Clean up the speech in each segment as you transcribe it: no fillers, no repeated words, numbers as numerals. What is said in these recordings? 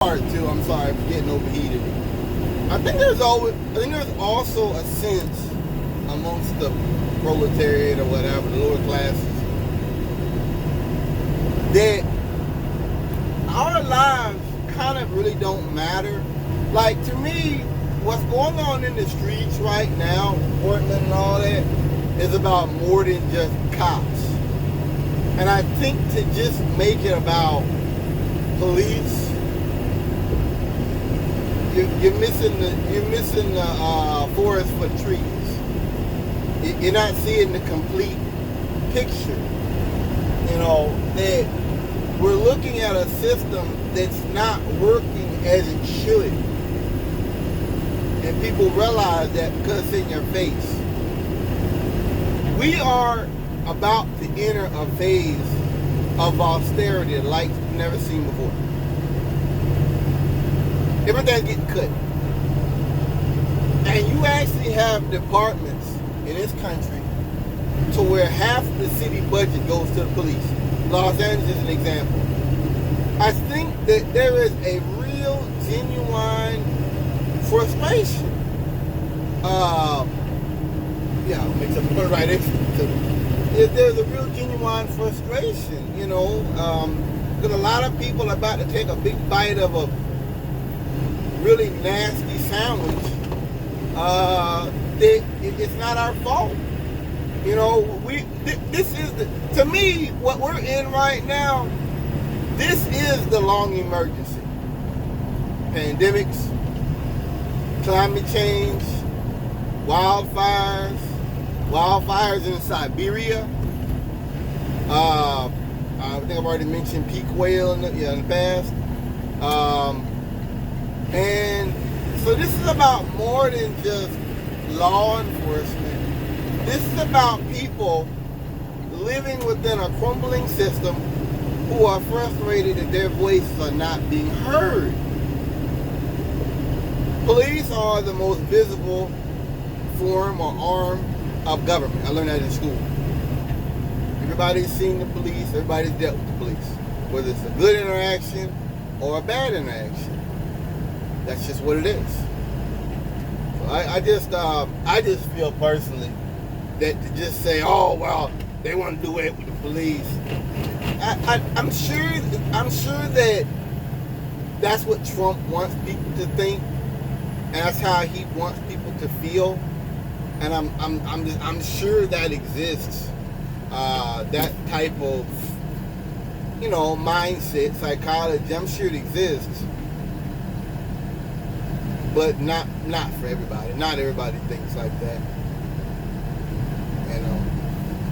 Part two. I'm sorry for getting overheated. I think there's also a sense amongst the proletariat or whatever, the lower classes, that our lives kind of really don't matter. Like, to me, what's going on in the streets right now, Portland and all that, is about more than just cops. And I think to just make it about police, you're missing the forest for trees. You're not seeing the complete picture. You know, that we're looking at a system that's not working as it should. And people realize that because it's in your face. We are about to enter a phase of austerity like we've never seen before. Everything's getting cut. And you actually have departments in this country to where half the city budget goes to the police. Los Angeles is an example. I think that there is a real, genuine frustration. Make something put it right there. There's a real, genuine frustration, you know, because a lot of people are about to take a big bite of a really nasty sandwich. It's not our fault. You know, this is to me, what we're in right now, this is the long emergency. Pandemics, climate change, wildfires in Siberia. I think I've already mentioned peak whale in the past. And so this is about more than just law enforcement. This is about people living within a crumbling system who are frustrated that their voices are not being heard. Police are the most visible form or arm of government. I learned that in school. Everybody's seen the police, everybody's dealt with the police. Whether it's a good interaction or a bad interaction. That's just what it is. So I just feel personally that to just say, oh well, they want to do it with the police. I'm sure that that's what Trump wants people to think, and that's how he wants people to feel. And I'm sure that exists. That type of, you know, mindset, psychology. I'm sure it exists. But not for everybody. Not everybody thinks like that. You know,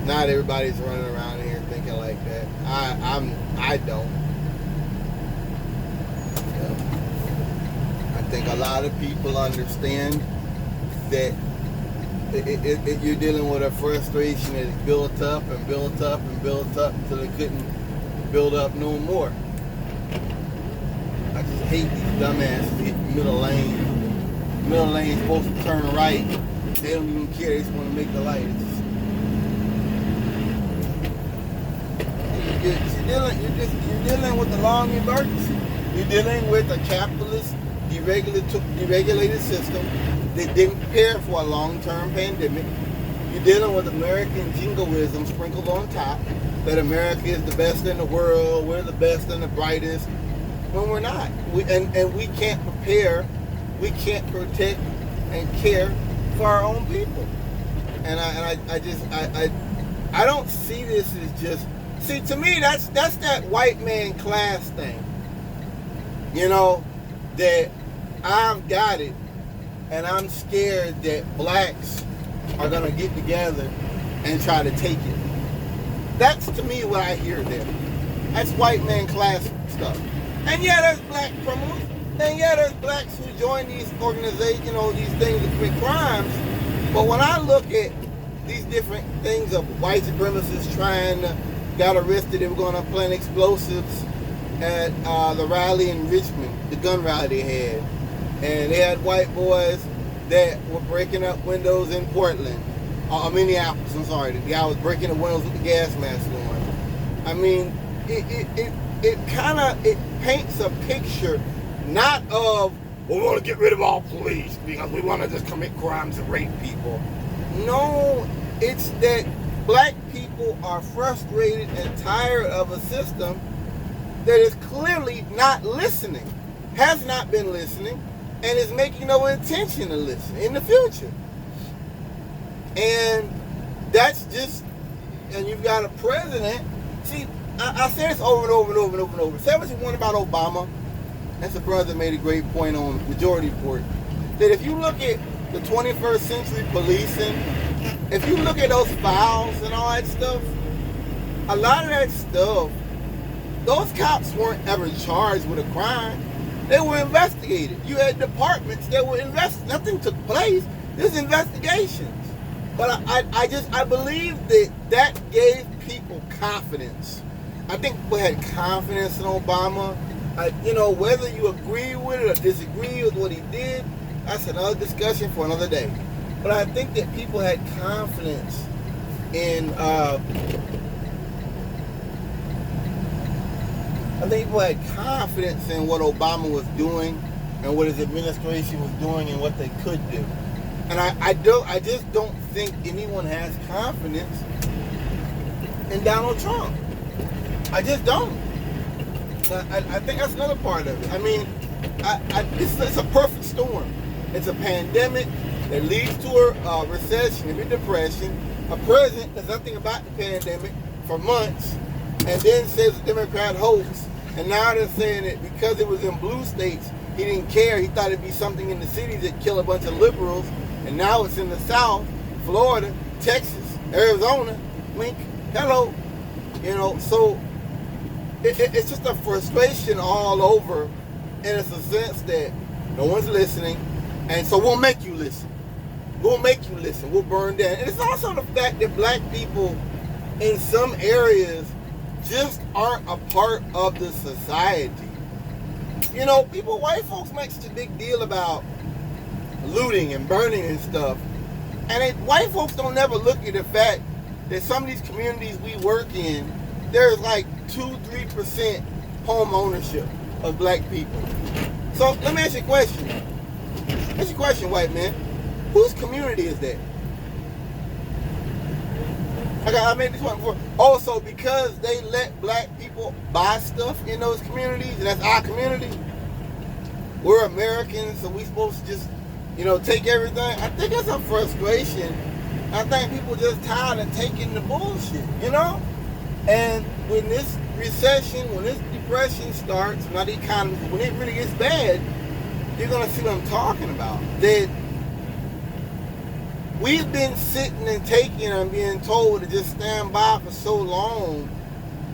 not everybody's running around here thinking like that. I don't. You know, I think a lot of people understand that you're dealing with a frustration that is built up and built up and built up until it couldn't build up no more. I just hate these dumbasses hitting middle lane. Middle lane's supposed to turn right. They don't even care. They just want to make the light. You're dealing with the long emergency. You're dealing with a capitalist, deregulated system that didn't prepare for a long-term pandemic. You're dealing with American jingoism sprinkled on top, that America is the best in the world, we're the best and the brightest, when we're not. We can't prepare, we can't protect and care for our own people. And I don't see this as just, see, to me that's that white man class thing. You know, that I've got it, and I'm scared that blacks are gonna get together and try to take it. That's to me what I hear there. That's white man class stuff. And yeah, there's black criminals, and yeah, there's blacks who join these organizations, you know, these things to commit crimes. But when I look at these different things of white supremacists got arrested, they were going to plant explosives at the rally in Richmond, the gun rally they had. And they had white boys that were breaking up windows in Portland, Minneapolis, I'm sorry. The guy was breaking the windows with the gas mask on. I mean, it paints a picture Not of, we want to get rid of all police because we want to just commit crimes and rape people. No, it's that black people are frustrated and tired of a system that is clearly not listening, has not been listening, and is making no intention to listen in the future. And that's just, and you've got a president. See, I say this over and over and over and over and over. Say what you want about Obama. That's a brother made a great point on Majority Report. That if you look at the 21st century policing, if you look at those files and all that stuff, a lot of that stuff, those cops weren't ever charged with a crime. They were investigated. You had departments that were investigated. Nothing took place. There's investigations. But I believe that gave people confidence. I think people had confidence in Obama. Whether you agree with it or disagree with what he did, that's another discussion for another day. But I think that people had confidence in what Obama was doing and what his administration was doing and what they could do. And I just don't think anyone has confidence in Donald Trump. I just don't. I think that's another part of it. I mean, it's a perfect storm. It's a pandemic that leads to a recession, a depression. A president does nothing about the pandemic for months, and then says a Democrat hoax. And now they're saying that because it was in blue states, he didn't care. He thought it'd be something in the cities that kill a bunch of liberals. And now it's in the South, Florida, Texas, Arizona. Wink, hello. So it's just a frustration all over, and it's a sense that no one's listening, and so we'll make you listen. We'll make you listen. We'll burn down. And it's also the fact that black people in some areas just aren't a part of the society. White folks make such a big deal about looting and burning and stuff, and white folks don't ever look at the fact that some of these communities we work in, there's like 2-3% home ownership of black people. So let me ask you a question. Ask you a question, white man. Whose community is that? I made this one before. Also, because they let black people buy stuff in those communities, and that's our community, we're Americans, so we supposed to just, take everything. I think it's a frustration. I think people just tired of taking the bullshit, And when this recession, when this depression starts, not the economy, when it really gets bad, you're going to see what I'm talking about. That we've been sitting and taking and being told to just stand by for so long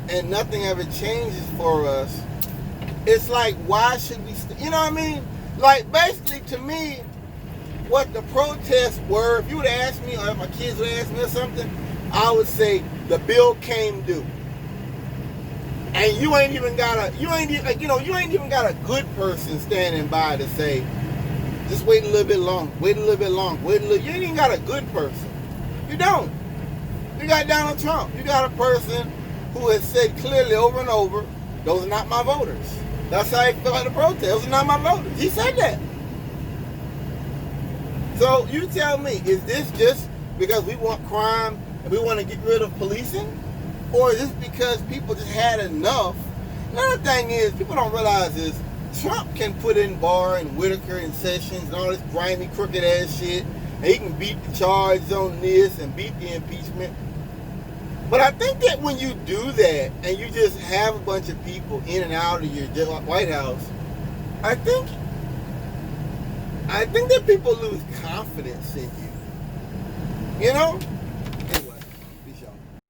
and nothing ever changes for us. It's like, why should we, you know what I mean? Like, basically, to me, what the protests were, if you would ask me, or if my kids would ask me or something, I would say the bill came due. And you ain't even got a good person standing by to say, just wait a little bit long, you ain't even got a good person. You don't. You got Donald Trump. You got a person who has said clearly over and over, those are not my voters. That's how he felt at the protest. Those are not my voters. He said that. So you tell me, is this just because we want crime and we want to get rid of policing? Or is this because people just had enough? Another thing is, people don't realize is, Trump can put in Barr and Whitaker and Sessions and all this grimy, crooked ass shit, and he can beat the charges on this and beat the impeachment. But I think that when you do that and you just have a bunch of people in and out of your White House, I think that people lose confidence in you.